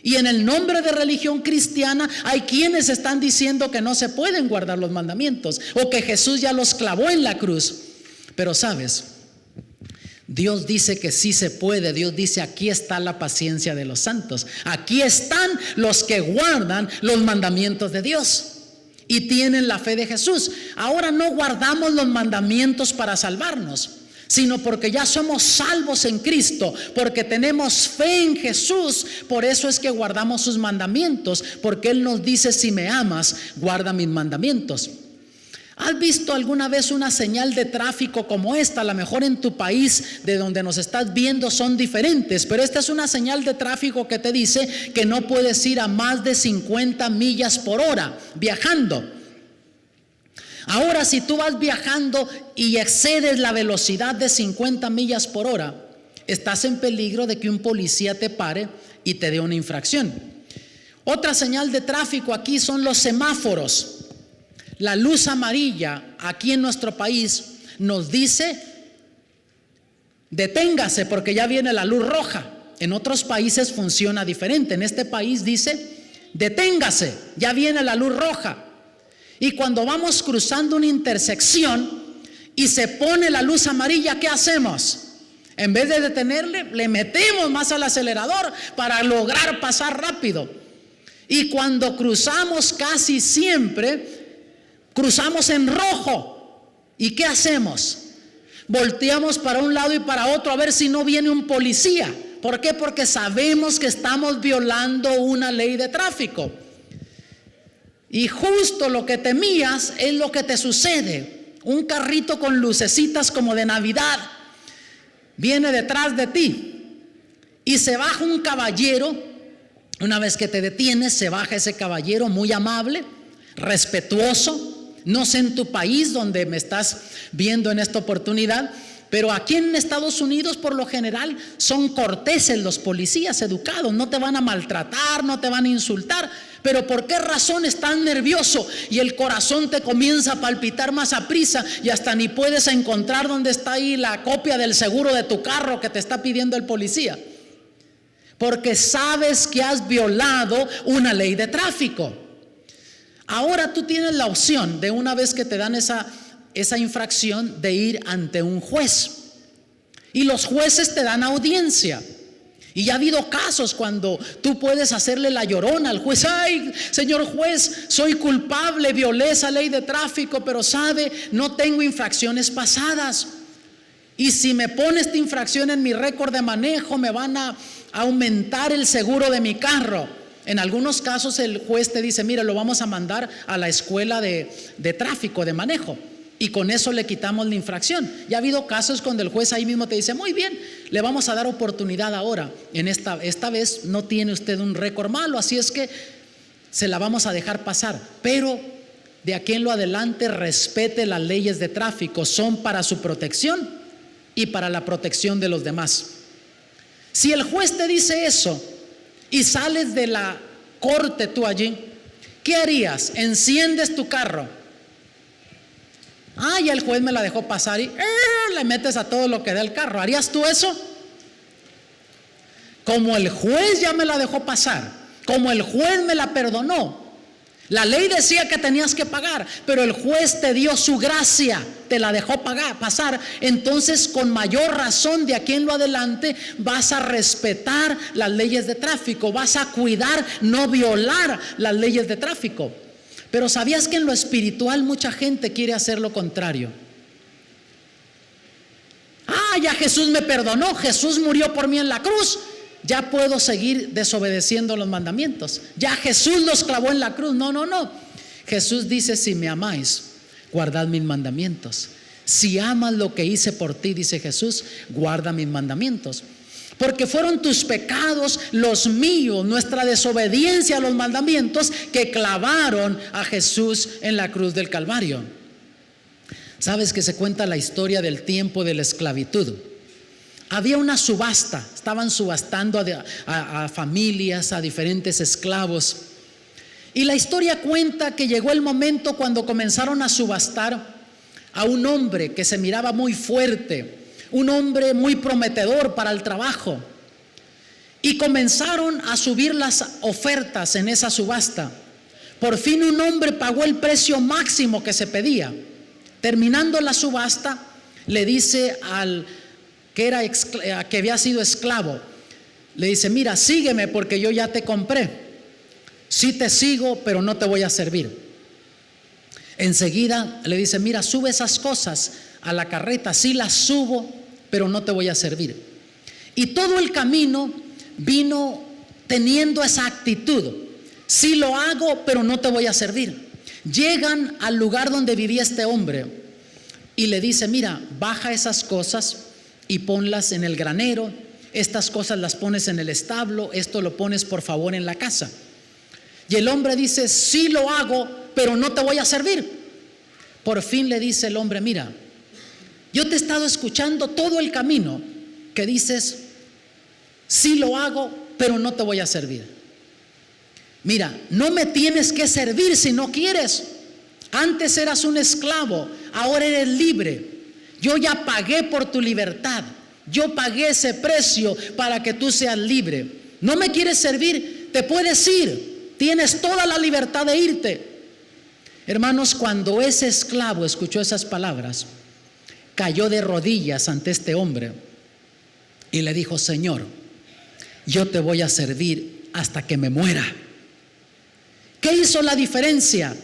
Y en el nombre de religión cristiana hay quienes están diciendo que no se pueden guardar los mandamientos o que Jesús ya los clavó en la cruz. Pero sabes, Dios dice que sí se puede. Dios dice: aquí está la paciencia de los santos. Aquí están los que guardan los mandamientos de Dios y tienen la fe de Jesús. Ahora no guardamos los mandamientos para salvarnos, sino porque ya somos salvos en Cristo, porque tenemos fe en Jesús. Por eso es que guardamos sus mandamientos, porque Él nos dice: si me amas, guarda mis mandamientos. ¿Has visto alguna vez una señal de tráfico como esta? A lo mejor en tu país de donde nos estás viendo son diferentes, pero esta es una señal de tráfico que te dice que no puedes ir a más de 50 millas por hora viajando. Ahora, si tú vas viajando y excedes la velocidad de 50 millas por hora, estás en peligro de que un policía te pare y te dé una infracción. Otra señal de tráfico aquí son los semáforos. La luz amarilla aquí en nuestro país nos dice: deténgase porque ya viene la luz roja. En otros países funciona diferente. En este país dice: deténgase, ya viene la luz roja. Y cuando vamos cruzando una intersección y se pone la luz amarilla, ¿qué hacemos? En vez de detenerle, le metemos más al acelerador para lograr pasar rápido. Y cuando cruzamos, casi siempre cruzamos en rojo. ¿Y qué hacemos? Volteamos para un lado y para otro a ver si no viene un policía. ¿Por qué? Porque sabemos que estamos violando una ley de tráfico. Y justo lo que temías es lo que te sucede. Un carrito con lucecitas como de Navidad viene detrás de ti y se baja un caballero. Una vez que te detienes, se baja ese caballero muy amable, respetuoso. No sé en tu país donde me estás viendo en esta oportunidad, pero aquí en Estados Unidos por lo general son corteses los policías, educados. No te van a maltratar, no te van a insultar. Pero ¿por qué razón estás nervioso y el corazón te comienza a palpitar más a prisa y hasta ni puedes encontrar dónde está ahí la copia del seguro de tu carro que te está pidiendo el policía? Porque sabes que has violado una ley de tráfico. Ahora tú tienes la opción de, una vez que te dan esa infracción, de ir ante un juez. Y los jueces te dan audiencia. Y ya ha habido casos cuando tú puedes hacerle la llorona al juez: ay, señor juez, soy culpable, violé esa ley de tráfico, pero sabe, no tengo infracciones pasadas. Y si me pone esta infracción en mi récord de manejo, me van a aumentar el seguro de mi carro. En algunos casos el juez te dice: mire, lo vamos a mandar a la escuela de tráfico, de manejo, y con eso le quitamos la infracción. Ya ha habido casos cuando el juez ahí mismo te dice: muy bien, le vamos a dar oportunidad ahora. Esta vez no tiene usted un récord malo, así es que se la vamos a dejar pasar. Pero de aquí en lo adelante respete las leyes de tráfico. Son para su protección y para la protección de los demás. Si el juez te dice eso y sales de la corte tú allí, ¿qué harías? Enciendes tu carro. Ya el juez me la dejó pasar y le metes a todo lo que da el carro. ¿Harías tú eso? Como el juez ya me la dejó pasar, como el juez me la perdonó, la ley decía que tenías que pagar, pero el juez te dio su gracia, te la dejó pasar. Entonces, con mayor razón, de aquí en lo adelante vas a respetar las leyes de tráfico, vas a cuidar, no violar las leyes de tráfico. Pero ¿sabías que en lo espiritual mucha gente quiere hacer lo contrario? Ya Jesús me perdonó, Jesús murió por mí en la cruz, ya puedo seguir desobedeciendo los mandamientos. Ya Jesús los clavó en la cruz. No. Jesús dice: si me amáis, guardad mis mandamientos. Si amas lo que hice por ti, dice Jesús, guarda mis mandamientos. Porque fueron tus pecados, los míos, nuestra desobediencia a los mandamientos, que clavaron a Jesús en la cruz del Calvario. Sabes que se cuenta la historia del tiempo de la esclavitud. Había una subasta, estaban subastando a familias, a diferentes esclavos. Y la historia cuenta que llegó el momento cuando comenzaron a subastar a un hombre que se miraba muy fuerte, un hombre muy prometedor para el trabajo. Y comenzaron a subir las ofertas en esa subasta. Por fin un hombre pagó el precio máximo que se pedía. Terminando la subasta, le dice al que había sido esclavo, le dice: mira, sígueme porque yo ya te compré. Sí te sigo, pero no te voy a servir. Enseguida le dice: mira, sube esas cosas a la carreta. Sí las subo, pero no te voy a servir. Y todo el camino vino teniendo esa actitud: sí lo hago, pero no te voy a servir. Llegan al lugar donde vivía este hombre y le dice: mira, baja esas cosas y ponlas en el granero, estas cosas las pones en el establo, esto lo pones por favor en la casa. Y el hombre dice: sí lo hago, pero no te voy a servir. Por fin le dice el hombre: mira, yo te he estado escuchando todo el camino que dices: sí lo hago, pero no te voy a servir. Mira, no me tienes que servir si no quieres. Antes eras un esclavo, ahora eres libre. Yo ya pagué por tu libertad. Yo pagué ese precio para que tú seas libre. ¿No me quieres servir? Te puedes ir. Tienes toda la libertad de irte. Hermanos, cuando ese esclavo escuchó esas palabras, cayó de rodillas ante este hombre y le dijo: Señor, yo te voy a servir hasta que me muera. ¿Qué hizo la diferencia?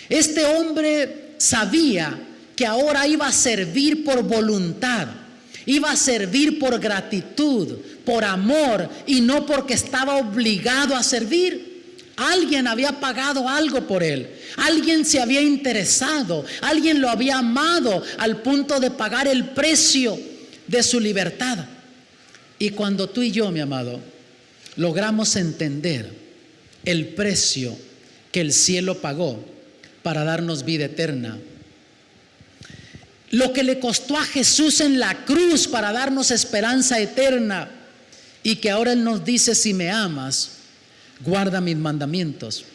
Este hombre sabía que ahora iba a servir por voluntad, iba a servir por gratitud, por amor, y no porque estaba obligado a servir. Alguien había pagado algo por él, alguien se había interesado, alguien lo había amado al punto de pagar el precio de su libertad. Y cuando tú y yo, mi amado, logramos entender el precio que el cielo pagó para darnos vida eterna, lo que le costó a Jesús en la cruz para darnos esperanza eterna, y que ahora Él nos dice: si me amas, guarda mis mandamientos.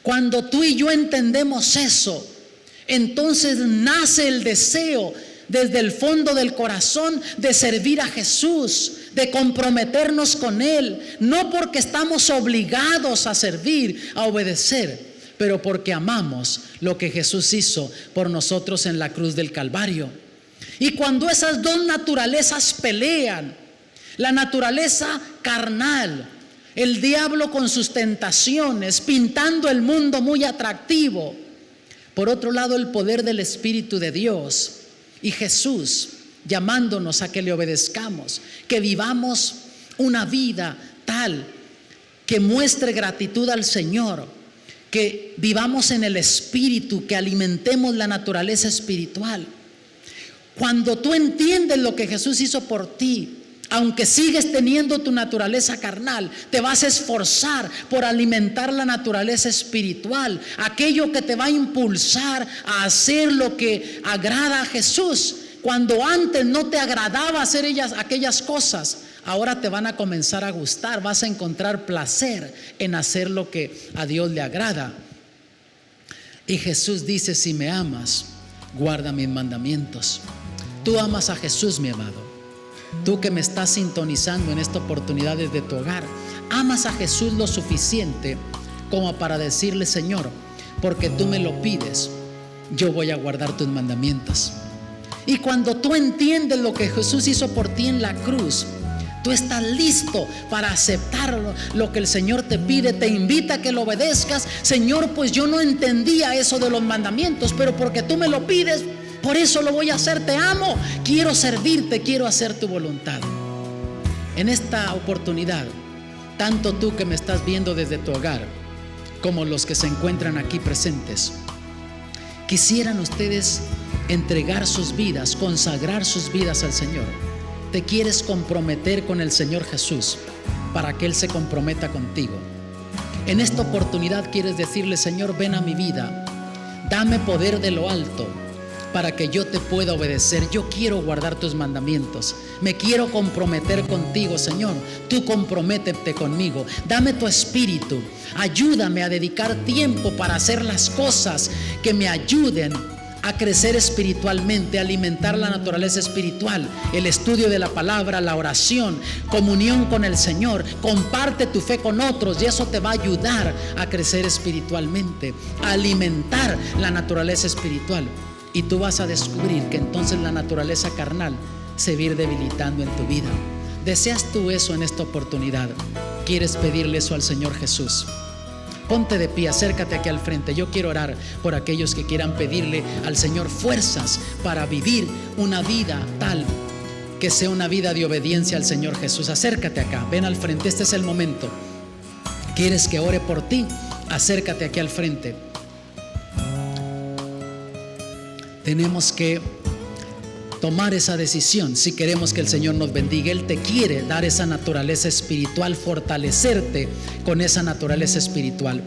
Cuando tú y yo entendemos eso, entonces nace el deseo desde el fondo del corazón de servir a Jesús, de comprometernos con Él, no porque estamos obligados a servir, a obedecer, pero porque amamos lo que Jesús hizo por nosotros en la cruz del Calvario. Y cuando esas dos naturalezas pelean, la naturaleza carnal, el diablo con sus tentaciones, pintando el mundo muy atractivo, por otro lado el poder del Espíritu de Dios y Jesús llamándonos a que le obedezcamos, que vivamos una vida tal que muestre gratitud al Señor, que vivamos en el Espíritu, que alimentemos la naturaleza espiritual. Cuando tú entiendes lo que Jesús hizo por ti, Aunque sigues teniendo tu naturaleza carnal, te vas a esforzar por alimentar la naturaleza espiritual, aquello que te va a impulsar a hacer lo que agrada a Jesús. Cuando antes no te agradaba hacer aquellas cosas, ahora te van a comenzar a gustar, vas a encontrar placer en hacer lo que a Dios le agrada. Y Jesús dice: si me amas, guarda mis mandamientos. Tú amas a Jesús, mi amado. Tú que me estás sintonizando en esta oportunidad desde tu hogar, amas a Jesús lo suficiente como para decirle: Señor, porque tú me lo pides, yo voy a guardar tus mandamientos. Y cuando tú entiendes lo que Jesús hizo por ti en la cruz, tú estás listo para aceptar lo que el Señor te pide, te invita a que lo obedezcas. Señor, pues yo no entendía eso de los mandamientos, pero porque tú me lo pides, por eso lo voy a hacer. Te amo, quiero servirte, quiero hacer tu voluntad. En esta oportunidad, tanto tú que me estás viendo desde tu hogar, como los que se encuentran aquí presentes, quisieran ustedes entregar sus vidas, consagrar sus vidas al Señor. Te quieres comprometer con el Señor Jesús para que Él se comprometa contigo. En esta oportunidad quieres decirle: Señor, ven a mi vida, dame poder de lo alto para que yo te pueda obedecer. Yo quiero guardar tus mandamientos, me quiero comprometer contigo, Señor. Tú comprométete conmigo, dame tu espíritu, ayúdame a dedicar tiempo para hacer las cosas que me ayuden a crecer espiritualmente, a alimentar la naturaleza espiritual, el estudio de la palabra, la oración, comunión con el Señor. Comparte tu fe con otros y eso te va a ayudar a crecer espiritualmente, a alimentar la naturaleza espiritual. Y tú vas a descubrir que entonces la naturaleza carnal se va a ir debilitando en tu vida. ¿Deseas tú eso en esta oportunidad? ¿Quieres pedirle eso al Señor Jesús? Ponte de pie, acércate aquí al frente. Yo quiero orar por aquellos que quieran pedirle al Señor fuerzas para vivir una vida tal que sea una vida de obediencia al Señor Jesús. Acércate acá, ven al frente, este es el momento. ¿Quieres que ore por ti? Acércate aquí al frente. Tenemos que tomar esa decisión si queremos que el Señor nos bendiga. Él te quiere dar esa naturaleza espiritual, fortalecerte con esa naturaleza espiritual.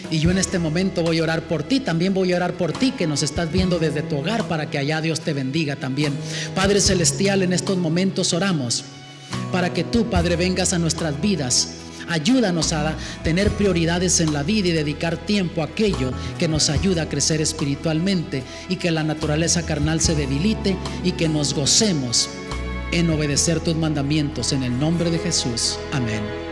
Y yo en este momento voy a orar por ti. También voy a orar por ti que nos estás viendo desde tu hogar, para que allá Dios te bendiga también. Padre Celestial, en estos momentos oramos para que tú, Padre, vengas a nuestras vidas. Ayúdanos a tener prioridades en la vida y dedicar tiempo a aquello que nos ayuda a crecer espiritualmente, y que la naturaleza carnal se debilite y que nos gocemos en obedecer tus mandamientos. En el nombre de Jesús, amén.